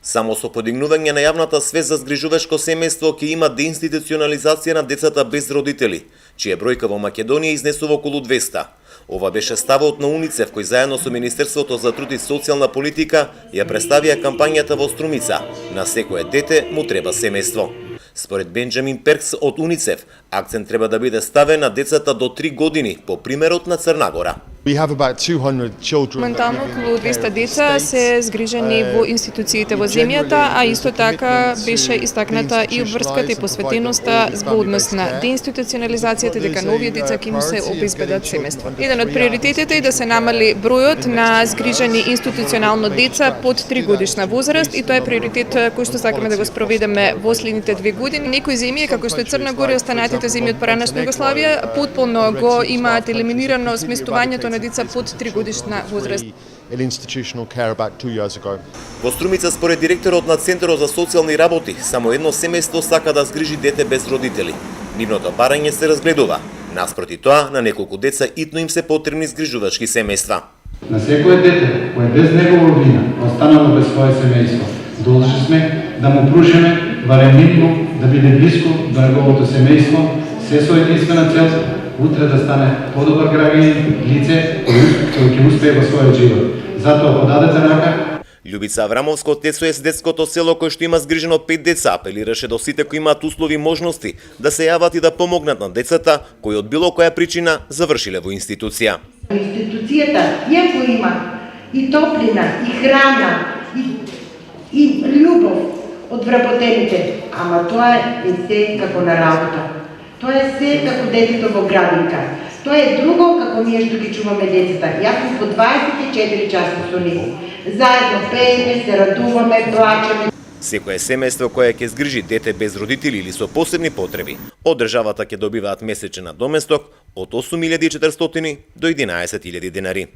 Само со подигнување на јавната свест за згрижувачко семејство ќе има деинституционализација на децата без родители, чија бројка во Македонија изнесува околу 200. Ова беше ставот на УНИЦЕФ, кој заедно со Министерството за труд и социјална политика ја представија кампањата во Струмица "На секое дете му треба семејство". Според Бенџамин Перкс од УНИЦЕФ, акцент треба да биде ставен на децата до 3 години, по примерот на Црна Гора. Моментално околу 200 деца се згрижени во институциите во земјата, а исто така беше истакната и обврската и посветеноста во однос на деинституционализацијата, дека нови деца ќе му се обезбедат семејство. Еден од приоритетите е да се намали бројот на згрижени институционално деца под 3 годишна возраст и тоа е приоритет кој што сакаме да го спроведеме во следните 2 години. Некои земји, како што е Црна Гора и останатите земји од поранешна Југославија, потполно го имаат елиминирано сместувањето на деца под 3 годишна возраст. Во Струмица, според директорот на Центарот за социјални работи, само едно семејство сака да згрижи дете без родители. Нивното барање се разгледува. Наспроти тоа, на неколку деца итно им се потребни згрижувачки семејства. На секое дете кое без негова вина останало без свое семејство, должни сме да му прушиме барем да биде блиско до неговото семејство, се со единствена цел утре да стане подобар граѓанин, лице кој ќе успее во својот живот. Затоа подадете рака. Љубица Аврамовска од ТСОС детското село кој што има згрижено 5 деца апелираше до сите кои имаат услови и можности да се јават и да помогнат на децата кои од било која причина завршиле во институција. Институцијата, иако има и топлина, и храна, и љубов од вработените, ама тоа е се како на работа. Тоа е се како детето во градинка. Тоа е друго како ние што ги чуваме децата. Јас сум по 24 часа со нив. Заедно пееме, се радуваме, плачеме. Секое семејство кое ќе згрижи дете без родители или со посебни потреби, од државата ќе добиваат месечен надоместок од 8.400 до 11.000 денари.